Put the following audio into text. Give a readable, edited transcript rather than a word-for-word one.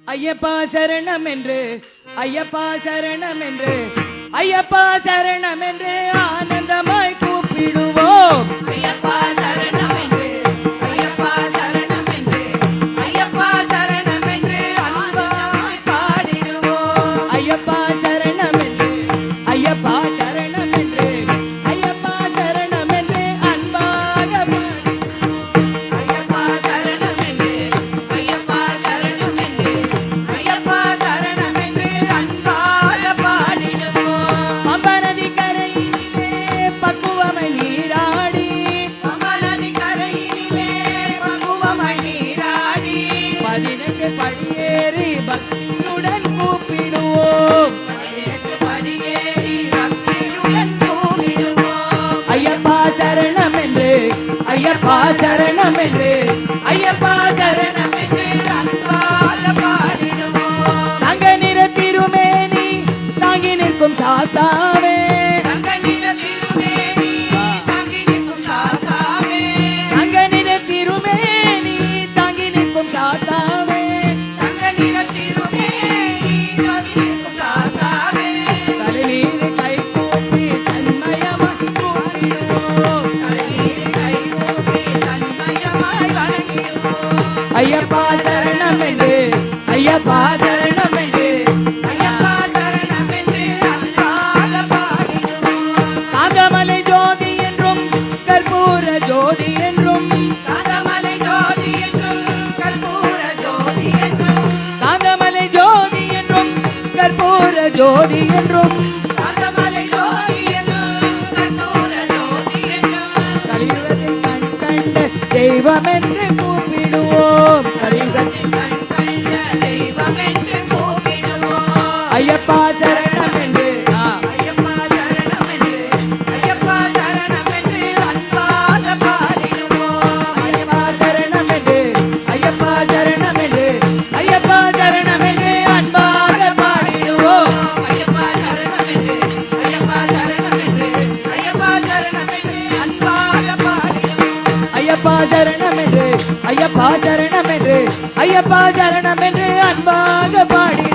ஐயப்பா சரணம் என்று ஐயப்பா சரணம் என்று ஐயப்பா சரணம் என்று ஆனந்தமாய் கூப்பிடுவோம். ஐயப்பா சரணம் என்று ஐயப்பா சரணம் என்று ஐயப்பா சரணம் என்று அன்பாய் பாடிடுவோம். ஐயப்பா சரணம் என்று ஐயப்பா சரணம் என்று ஐயப்பா சரணம் என்று அன்பாக ஐயப்பா சரணம் என்று ஐயப்பா சரணம் என்று ஐயப்பா சரணம் என்று அன்பாக பாடிடுவோம். அம்பரதி கரையிலே பக்குவமை நீராடி அமரதி கரையிலே பக்குவமாய் நீராடி 18 படியேறி பக்தியுடன் கூப்பிடுவோம். 18 படியேறி பக்தியுடன் கூப்பிடுவோம். ஐயப்பா சரணம் என்று ஐயப்பா சரணம் என்று ஐயப்பா சரணம் சரணம் என்று அன்பாக பாடிடுவோம். தங்க நிற திருமேனி தாங்கி நிற்கும் சாத்தாவே தங்க நிற திருமேனி தாங்கி நிற்கும் சாத்தாவே. தங்க நிற திருமேனி தாங்கி நிற்கும் சாத்தாவே தங்க நிற திருமேனி தாங்கி நிற்கும் சாத்தாவே. தலைநீர் கை கூப்பி தன்மயமாய் கூப்பிடுவோம். கண்ணீரை கைகூப்பி தன்மயமாய் வணங்கிடுவோம். ஐயப்பா சரணம் என்று ஐயப்பா சரணம் என்று ஐயப்பா சரணம் என்று அன்பாக பாடிடுவோம். காந்தமலை ஜோதி என்றும் கற்பூர ஜோதி என்றும் காந்தமலை ஜோதி என்றும் கற்பூர ஜோதி என்றும் காந்தமலை ஜோதி என்றும் கற்பூர ஜோதி என்றும் காந்தமலை ஜோதி என்றும் கற்பூர ஜோதி என்றும் கலியுகத்தில் கண் கண்ட தெய்வம் என்று கூப்பிடுவோம். கலியுகத்தில் கண் கண்ட தெய்வம் என்று கூப்பிடுவோம். ஐயப்பா சரணம் என்று ஐயப்பா சரணம் என்று ஐயப்பா சரணம் என்று அன்பாக பாடிடுவோம். ஐயப்பா சரணம் என்று ஐயப்பா சரணம் என்று ஐயப்பா சரணம் என்று அன்பாக பாடிடுவோம். ஐயப்பா சரணம் என்று ஐயப்பா சரணம் என்று ஐயப்பா சரணம் என்று அன்பாக பாடிடுவோம். ஐயப்பா சரணம் என்று ஐயப்பா சரணம் என்று ஐயப்பா சரணம் என்று அன்பாக பாடி